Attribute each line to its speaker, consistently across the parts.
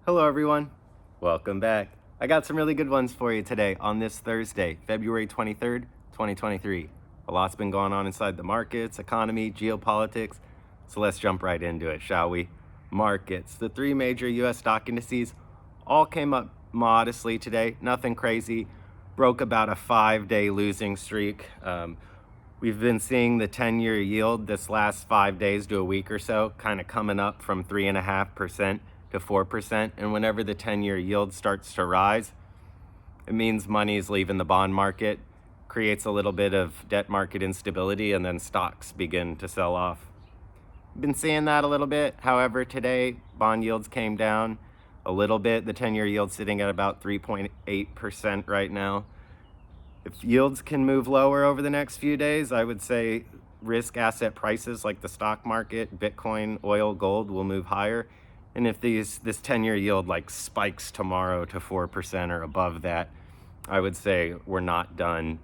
Speaker 1: Hello everyone, welcome back. I got some really good ones for you today on this Thursday, February 23rd, 2023. A lot's been going on inside the markets, economy, geopolitics, so let's jump right into it, shall we? Markets. The three major US stock indices all came up modestly today, nothing crazy. Broke about a 5-day losing streak. We've been seeing the 10-year yield this last 5 days to a week or so, kind of coming up from 3.5% to 4%. And whenever the 10-year yield starts to rise, it means money is leaving the bond market, creates a little bit of debt market instability, and then stocks begin to sell off. Been seeing that a little bit. However, today, bond yields came down a little bit. The 10-year yield sitting at about 3.8% right now. If yields can move lower over the next few days, I would say risk asset prices like the stock market, Bitcoin, oil, gold will move higher. And if this 10-year yield like spikes tomorrow to 4% or above that, I would say we're not done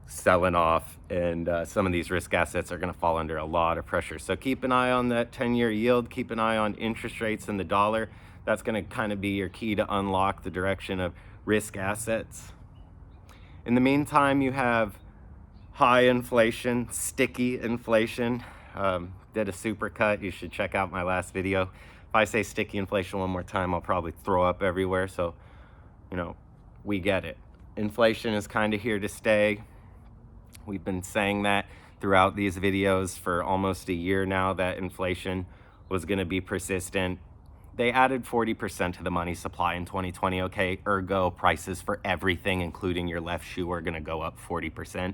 Speaker 1: selling off, and some of these risk assets are going to fall under a lot of pressure. So keep an eye on that 10-year yield, keep an eye on interest rates and the dollar. That's going to kind of be your key to unlock the direction of risk assets. In the meantime, you have high inflation, sticky inflation. Did a supercut. You should check out my last video. If I say sticky inflation one more time, I'll probably throw up everywhere. So, we get it. Inflation is kind of here to stay. We've been saying that throughout these videos for almost a year now, that inflation was going to be persistent. They added 40% to the money supply in 2020, okay? Ergo, prices for everything, including your left shoe, are going to go up 40%.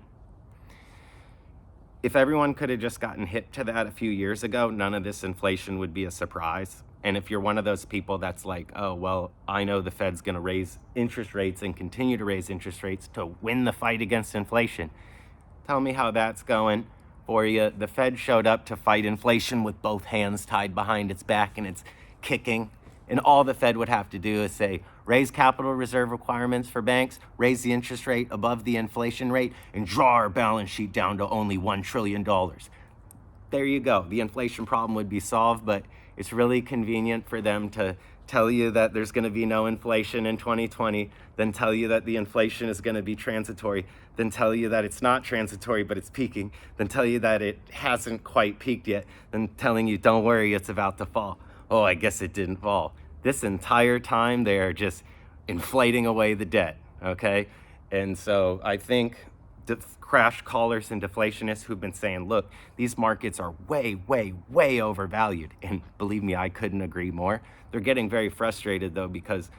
Speaker 1: If everyone could have just gotten hit to that a few years ago, none of this inflation would be a surprise. And if you're one of those people that's like, oh, well, I know the Fed's going to raise interest rates and continue to raise interest rates to win the fight against inflation, tell me how that's going for you. The Fed showed up to fight inflation with both hands tied behind its back, and it's kicking. And all the Fed would have to do is say, raise capital reserve requirements for banks, raise the interest rate above the inflation rate, and draw our balance sheet down to only $1 trillion. There you go. The inflation problem would be solved, but it's really convenient for them to tell you that there's going to be no inflation in 2020, then tell you that the inflation is going to be transitory, then tell you that it's not transitory but it's peaking, then tell you that it hasn't quite peaked yet, then telling you, don't worry, it's about to fall. Oh, I guess it didn't fall. This entire time, they are just inflating away the debt, okay? And so I think the crash callers and deflationists who've been saying, look, these markets are way, way, way overvalued. And believe me, I couldn't agree more. They're getting very frustrated, though, because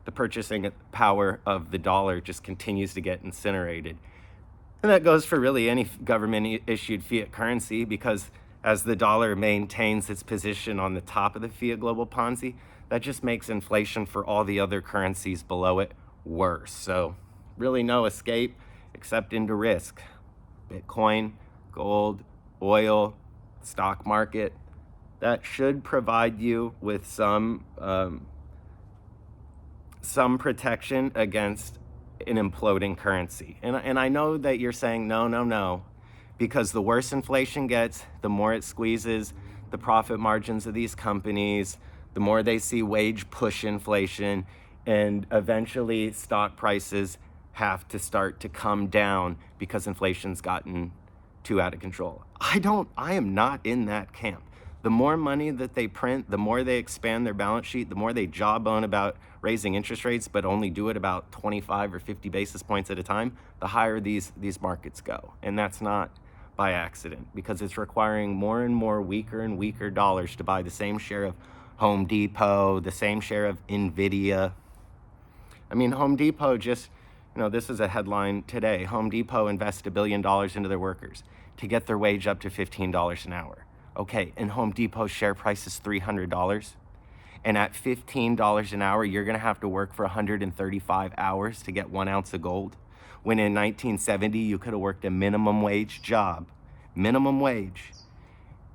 Speaker 1: the purchasing power of the dollar just continues to get incinerated. And that goes for really any government-issued fiat currency, because as the dollar maintains its position on the top of the fiat global Ponzi, that just makes inflation for all the other currencies below it worse. So really no escape except into risk. Bitcoin, gold, oil, stock market, that should provide you with some protection against an imploding currency. And I know that you're saying, no, because the worse inflation gets, the more it squeezes the profit margins of these companies, the more they see wage push inflation, and eventually stock prices have to start to come down because inflation's gotten too out of control. I am not in that camp. The more money that they print, the more they expand their balance sheet, the more they jawbone about raising interest rates, but only do it about 25 or 50 basis points at a time, the higher these markets go. And that's not by accident, because it's requiring more and more weaker and weaker dollars to buy the same share of Home Depot, the same share of Nvidia. I mean, Home Depot just, this is a headline today. Home Depot invests $1 billion into their workers to get their wage up to $15 an hour. Okay, and Home Depot's share price is $300. And at $15 an hour, you're gonna have to work for 135 hours to get 1 ounce of gold. When in 1970, you could have worked a minimum wage job,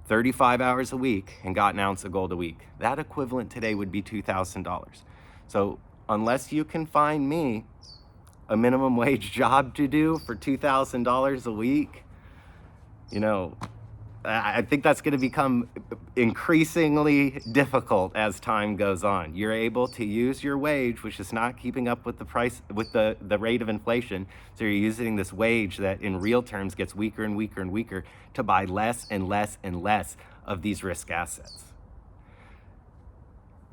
Speaker 1: 35 hours a week, and got 1 ounce of gold a week. That equivalent today would be $2,000. So unless you can find me a minimum wage job to do for $2,000 a week, I think that's going to become increasingly difficult as time goes on. You're able to use your wage, which is not keeping up with the price, with the rate of inflation. So you're using this wage that in real terms gets weaker and weaker and weaker to buy less and less and less of these risk assets.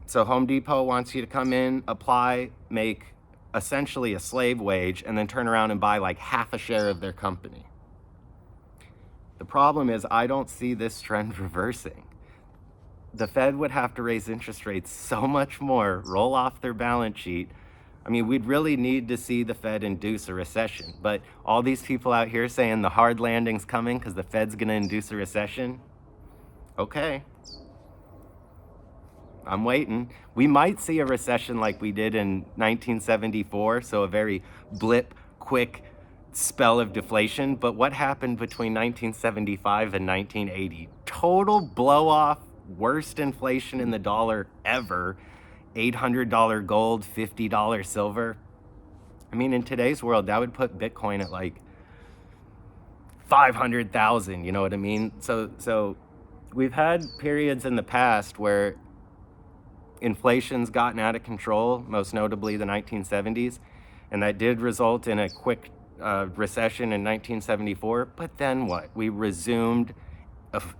Speaker 1: So Home Depot wants you to come in, apply, make essentially a slave wage, and then turn around and buy like half a share of their company. The problem is I don't see this trend reversing. The Fed would have to raise interest rates so much more, roll off their balance sheet. I mean, we'd really need to see the Fed induce a recession. But all these people out here saying the hard landing's coming because the Fed's going to induce a recession. Okay. I'm waiting. We might see a recession like we did in 1974, so a very blip, quick spell of deflation. But what happened between 1975 and 1980? Total blow off, worst inflation in the dollar ever. $800 gold, $50 silver. I mean, in today's world, that would put Bitcoin at like 500,000, you know what I mean? So we've had periods in the past where inflation's gotten out of control, most notably the 1970s, and that did result in a quick recession in 1974. But then what? We resumed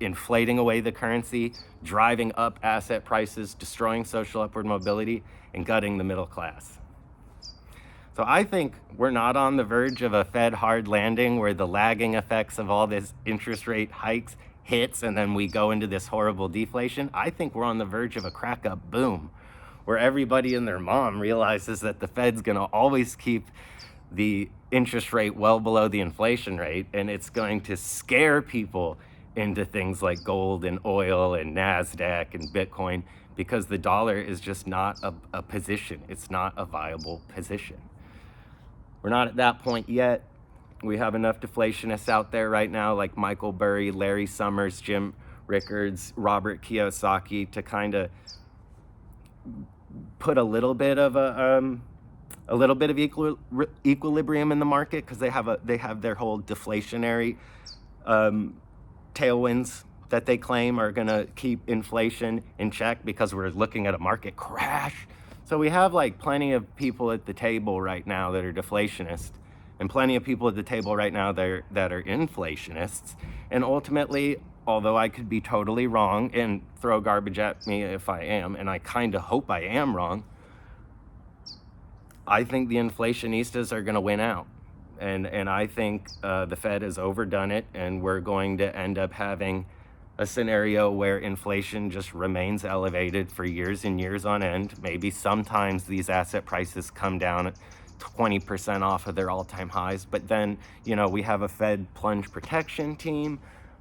Speaker 1: inflating away the currency, driving up asset prices, destroying social upward mobility, and gutting the middle class. So I think we're not on the verge of a Fed hard landing where the lagging effects of all this interest rate hikes hits and then we go into this horrible deflation. I think we're on the verge of a crack up boom where everybody and their mom realizes that the Fed's going to always keep the interest rate well below the inflation rate, and it's going to scare people into things like gold and oil and NASDAQ and Bitcoin because the dollar is just not a position. It's not a viable position. We're not at that point yet. We have enough deflationists out there right now like Michael Burry, Larry Summers, Jim Rickards, Robert Kiyosaki to kind of put a little bit of equilibrium in the market because they have their whole deflationary tailwinds that they claim are going to keep inflation in check because we're looking at a market crash. So we have like plenty of people at the table right now that are deflationists and plenty of people at the table right now that are inflationists. And ultimately, although I could be totally wrong and throw garbage at me if I am, and I kind of hope I am wrong, I think the inflationistas are going to win out. And I think the Fed has overdone it, and we're going to end up having a scenario where inflation just remains elevated for years and years on end. Maybe sometimes these asset prices come down 20% off of their all-time highs, but then, you know, we have a Fed plunge protection team,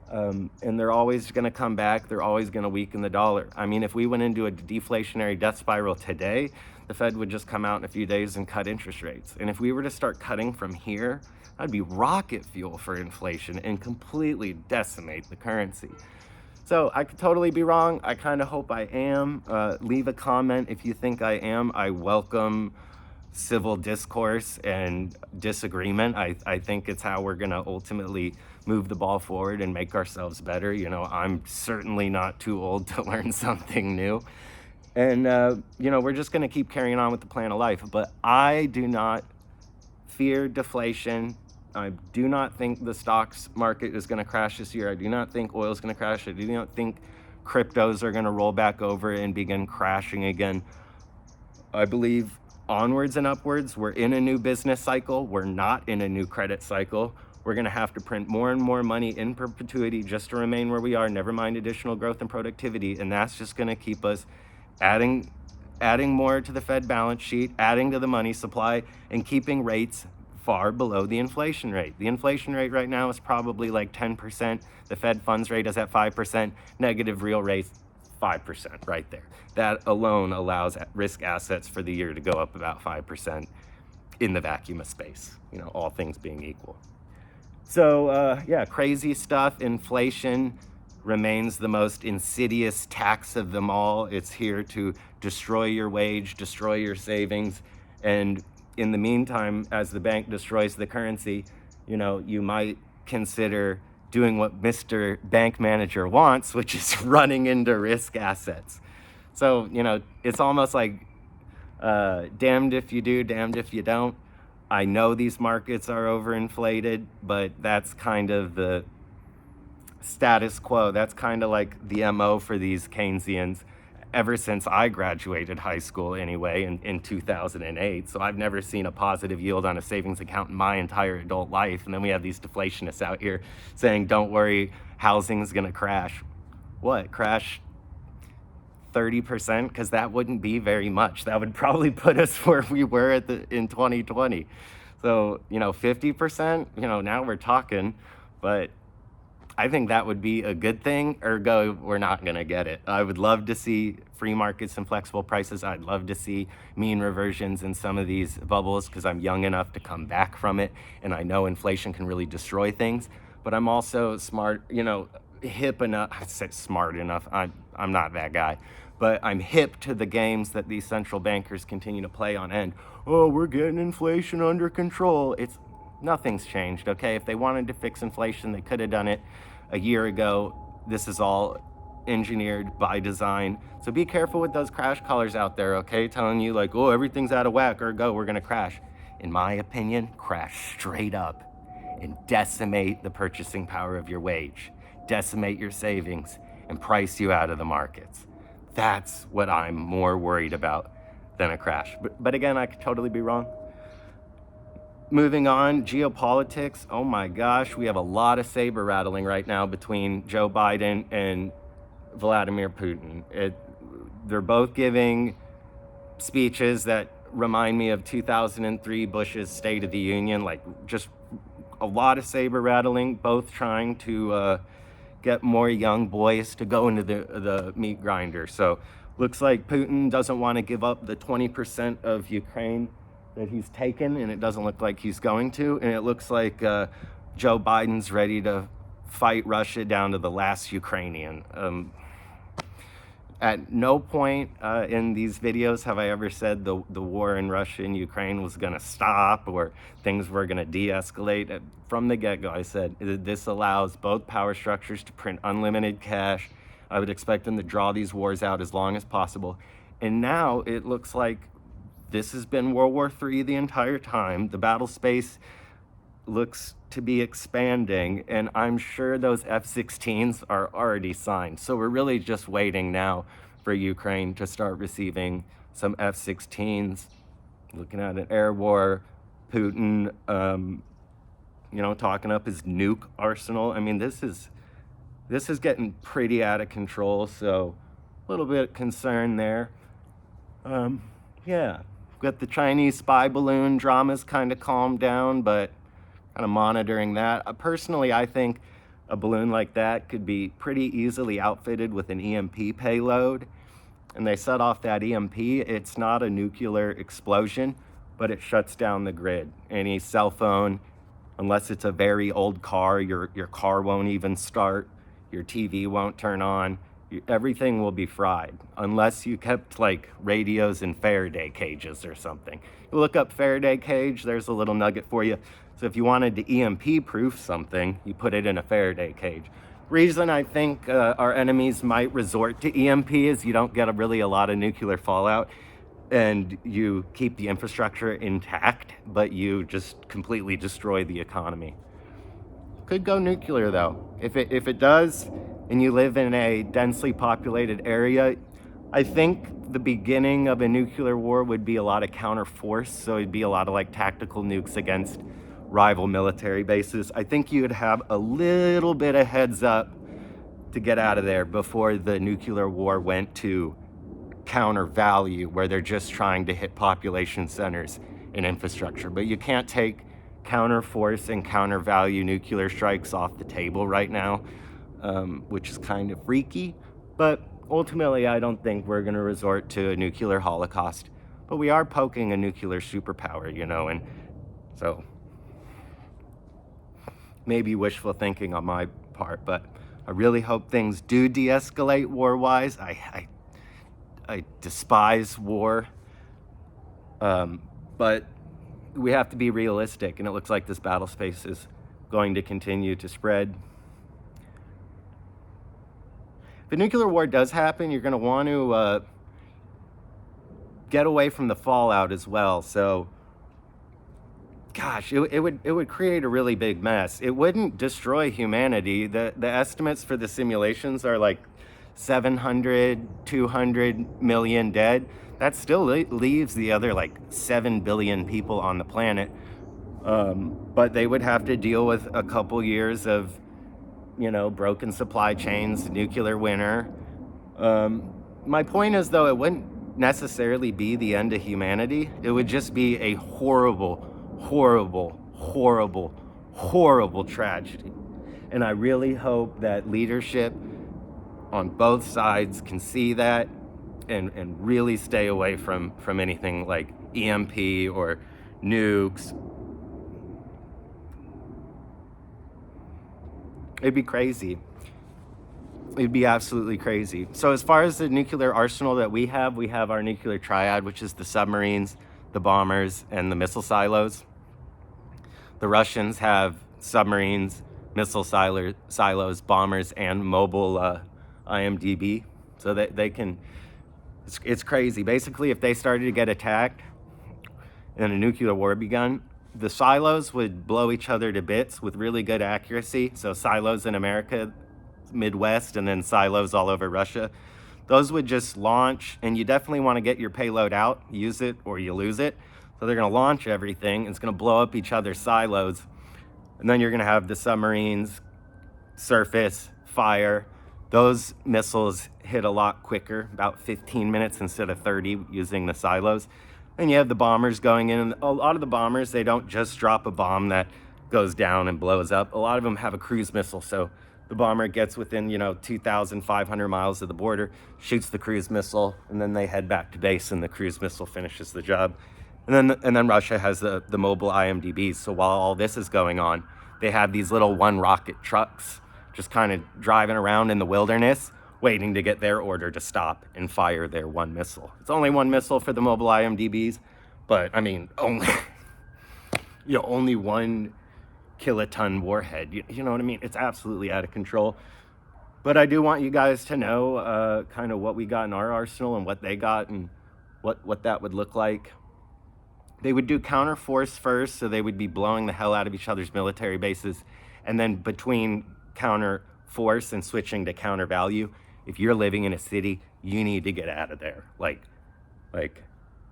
Speaker 1: and they're always going to come back. They're always going to weaken the dollar. I mean, if we went into a deflationary death spiral today, the Fed would just come out in a few days and cut interest rates. And if we were to start cutting from here, that'd be rocket fuel for inflation and completely decimate the currency. So I could totally be wrong. I kind of hope I am. Leave a comment if you think I am. I welcome civil discourse and disagreement. I think it's how we're going to ultimately move the ball forward and make ourselves better. You know, I'm certainly not too old to learn something new. And, you know, we're just going to keep carrying on with the plan of life. But I do not fear deflation. I do not think the stocks market is going to crash this year. I do not think oil is going to crash. I do not think cryptos are going to roll back over and begin crashing again. I believe onwards and upwards, we're in a new business cycle. We're not in a new credit cycle. We're going to have to print more and more money in perpetuity just to remain where we are, never mind additional growth and productivity. And that's just going to keep us adding more to the Fed balance sheet, adding to the money supply, and keeping rates far below the inflation rate. The inflation rate right now is probably like 10%. The Fed funds rate is at 5%. Negative real rates, 5% right there. That alone allows risk assets for the year to go up about 5% in the vacuum of space, you know, all things being equal. So yeah, crazy stuff. Inflation remains the most insidious tax of them all. It's here to destroy your wage, destroy your savings. And in the meantime, as the bank destroys the currency, you know, you might consider doing what Mr. Bank Manager wants, which is running into risk assets. So, it's almost like damned if you do, damned if you don't. I know these markets are overinflated, but that's kind of the status quo. That's kind of like the MO for these Keynesians ever since I graduated high school anyway in 2008. So I've never seen a positive yield on a savings account in my entire adult life. And then we have these deflationists out here saying, don't worry, housing's going to crash. What? Crash 30%? Because that wouldn't be very much. That would probably put us where we were in 2020. So, 50%, now we're talking, but I think that would be a good thing, ergo, we're not going to get it. I would love to see free markets and flexible prices. I'd love to see mean reversions in some of these bubbles because I'm young enough to come back from it. And I know inflation can really destroy things, but I'm also smart, hip enough. I said smart enough. I'm not that guy, but I'm hip to the games that these central bankers continue to play on end. Oh, we're getting inflation under control. Nothing's changed, okay? If they wanted to fix inflation, they could have done it a year ago. This is all engineered by design. So be careful with those crash callers out there, okay? Telling you like, oh, everything's out of whack, or go, we're gonna crash. In my opinion, crash straight up and decimate the purchasing power of your wage, decimate your savings, and price you out of the markets. That's what I'm more worried about than a crash. But again, I could totally be wrong. Moving on, geopolitics. Oh my gosh, we have a lot of saber rattling right now between Joe Biden and Vladimir Putin. They're both giving speeches that remind me of 2003 Bush's State of the Union, like just a lot of saber rattling, both trying to get more young boys to go into the meat grinder. So looks like Putin doesn't want to give up the 20% of Ukraine that he's taken, and it doesn't look like he's going to. And it looks like Joe Biden's ready to fight Russia down to the last Ukrainian. At no point in these videos have I ever said the war in Russia and Ukraine was going to stop or things were going to de-escalate. From the get-go, I said this allows both power structures to print unlimited cash. I would expect them to draw these wars out as long as possible. And now it looks like this has been World War III the entire time. The battle space looks to be expanding, and I'm sure those F-16s are already signed. So we're really just waiting now for Ukraine to start receiving some F-16s. Looking at an air war, Putin, talking up his nuke arsenal. I mean, this is getting pretty out of control. So a little bit concerned there. Yeah. Got the Chinese spy balloon dramas kind of calmed down, but kind of monitoring that. Personally, I think a balloon like that could be pretty easily outfitted with an EMP payload. And they set off that EMP. It's not a nuclear explosion, but it shuts down the grid. Any cell phone, unless it's a very old car, your car won't even start. Your TV won't turn on. Everything will be fried unless you kept like radios in Faraday cages or something. You look up Faraday cage, there's a little nugget for you. So if you wanted to EMP proof something, you put it in a Faraday cage. Reason I think our enemies might resort to EMP is you don't get really a lot of nuclear fallout and you keep the infrastructure intact, but you just completely destroy the economy. Could go nuclear though. If it does, and you live in a densely populated area, I think the beginning of a nuclear war would be a lot of counter force. So it'd be a lot of like tactical nukes against rival military bases. I think you'd have a little bit of heads up to get out of there before the nuclear war went to counter value, where they're just trying to hit population centers and infrastructure. But you can't take counter force and counter value nuclear strikes off the table right now, which is kind of freaky. But ultimately, I don't think we're going to resort to a nuclear holocaust. But we are poking a nuclear superpower, and so maybe wishful thinking on my part, but I really hope things do de-escalate war-wise. I despise war, but we have to be realistic, and it looks like this battle space is going to continue to spread. if a nuclear war does happen, you're going to want to get away from the fallout as well. So, gosh, it would create a really big mess. It wouldn't destroy humanity. The estimates for the simulations are like 700, 200 million dead. That still leaves the other like 7 billion people on the planet. But they would have to deal with a couple years of, broken supply chains, nuclear winter. My point is, though, it wouldn't necessarily be the end of humanity. It would just be a horrible, horrible, horrible, horrible tragedy. And I really hope that leadership on both sides can see that and really stay away from anything like EMP or nukes. It'd be crazy. It'd be absolutely crazy. So as far as the nuclear arsenal that we have our nuclear triad, which is the submarines, the bombers, and the missile silos. The Russians have submarines, missile silos, bombers, and mobile IMDB. So that they can, it's crazy. Basically, if they started to get attacked and a nuclear war begun, the silos would blow each other to bits with really good accuracy. So silos in America, Midwest, and then silos all over Russia. Those would just launch, and you definitely want to get your payload out, use it, or you lose it. So they're going to launch everything. It's going to blow up each other's silos. And then you're going to have the submarines, surface, fire. Those missiles hit a lot quicker, about 15 minutes instead of 30 using the silos. And you have the bombers going in. And a lot of the bombers, they don't just drop a bomb that goes down and blows up. A lot of them have a cruise missile. So the bomber gets within, 2,500 miles of the border, shoots the cruise missile, and then they head back to base and the cruise missile finishes the job. And then Russia has the mobile IMDBs. So while all this is going on, they have these little one rocket trucks just kind of driving around in the wilderness, waiting to get their order to stop and fire their one missile. It's only one missile for the mobile IMDBs, but I mean, only 1 kiloton warhead. You know what I mean? It's absolutely out of control. But I do want you guys to know kind of what we got in our arsenal and what they got and what that would look like. They would do counter force first, so they would be blowing the hell out of each other's military bases. And then between counter force and switching to counter value, if you're living in a city, you need to get out of there, like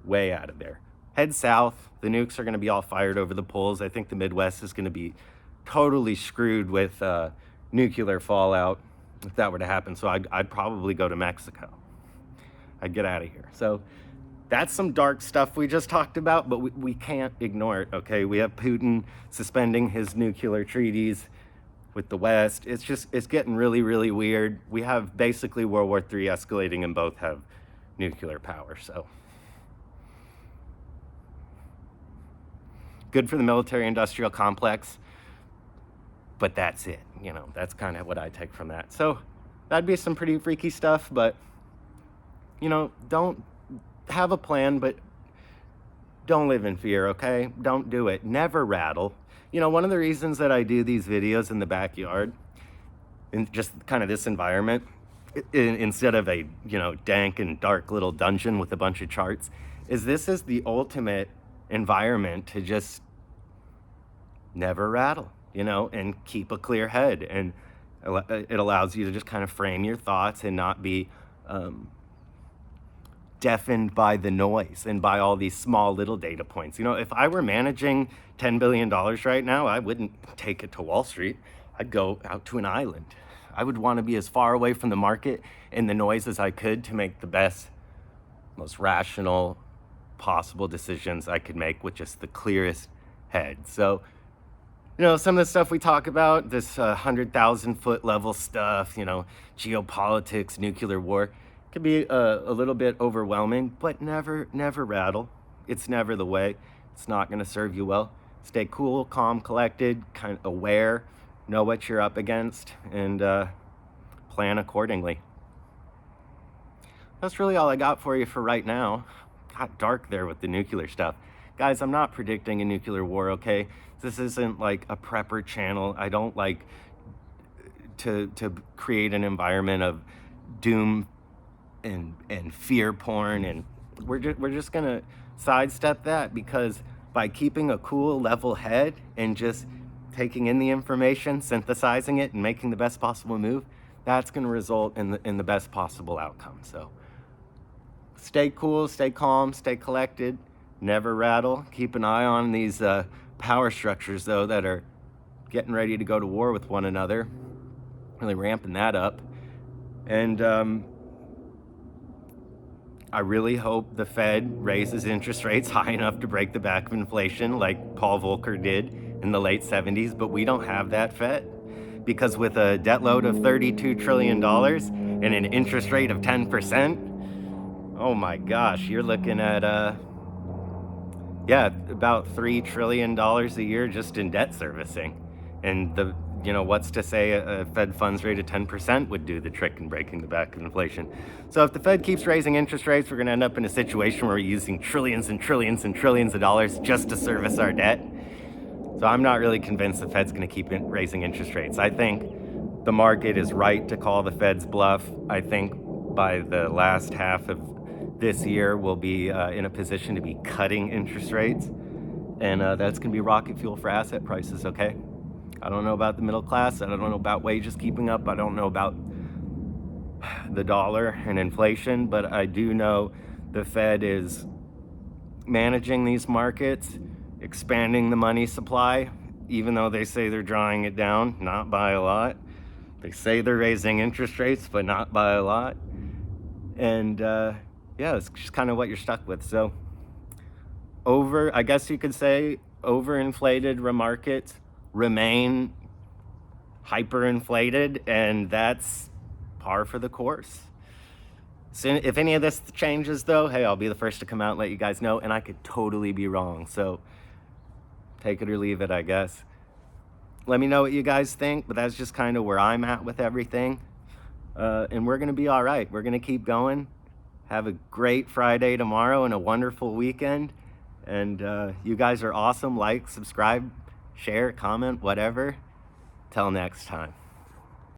Speaker 1: way out of there. Head south. The nukes are going to be all fired over the poles. I think the Midwest is going to be totally screwed with nuclear fallout if that were to happen. So I'd probably go to Mexico. I'd get out of here. So that's some dark stuff we just talked about, but we can't ignore it, okay? We have Putin suspending his nuclear treaties with the West. It's getting really, really weird. We have basically World War III escalating and both have nuclear power, so. Good for the military-industrial complex, but that's it. That's kind of what I take from that. So that'd be some pretty freaky stuff, but, don't have a plan, but don't live in fear, okay? Don't do it. Never rattle. One of the reasons that I do these videos in the backyard, in just kind of this environment, instead of a, dank and dark little dungeon with a bunch of charts, is this is the ultimate environment to just never rattle, and keep a clear head. And it allows you to just kind of frame your thoughts and not be deafened by the noise and by all these small little data points. If I were managing $10 billion right now, I wouldn't take it to Wall Street. I'd go out to an island. I would want to be as far away from the market and the noise as I could to make the best, most rational possible decisions I could make with just the clearest head. So, some of the stuff we talk about, this 100,000 foot level stuff, geopolitics, nuclear war, can be a little bit overwhelming, but never rattle. It's never the way. It's not going to serve you well. Stay cool, calm, collected, kind of aware, know what you're up against, and plan accordingly. That's really all I got for you for right now. Got dark there with the nuclear stuff. Guys, I'm not predicting a nuclear war, okay? This isn't like a prepper channel. I don't like to create an environment of doom and fear porn, and we're just gonna sidestep that, because by keeping a cool level head and just taking in the information, synthesizing it, and making the best possible move, that's gonna result in the best possible outcome. So stay cool, stay calm, stay collected, never rattle. Keep an eye on these power structures, though, that are getting ready to go to war with one another, really ramping that up. And I really hope the Fed raises interest rates high enough to break the back of inflation like Paul Volcker did in the late 70s, but we don't have that Fed. Because with a debt load of $32 trillion and an interest rate of 10%, oh my gosh, you're looking at about $3 trillion a year just in debt servicing. And what's to say a Fed funds rate of 10% would do the trick in breaking the back of inflation. So if the Fed keeps raising interest rates, we're going to end up in a situation where we're using trillions and trillions and trillions of dollars just to service our debt. So I'm not really convinced the Fed's going to keep raising interest rates. I think the market is right to call the Fed's bluff. I think by the last half of this year, we'll be in a position to be cutting interest rates. And that's going to be rocket fuel for asset prices, okay? I don't know about the middle class. I don't know about wages keeping up. I don't know about the dollar and inflation, but I do know the Fed is managing these markets, expanding the money supply, even though they say they're drawing it down, not by a lot. They say they're raising interest rates, but not by a lot. And it's just kind of what you're stuck with. So I guess you could say overinflated markets remain hyperinflated, and that's par for the course. So if any of this changes, though, hey, I'll be the first to come out and let you guys know, and I could totally be wrong. So take it or leave it, I guess. Let me know what you guys think, but that's just kind of where I'm at with everything. And we're going to be all right. We're going to keep going. Have a great Friday tomorrow and a wonderful weekend. And you guys are awesome. Like, subscribe, share, comment, whatever. Till next time.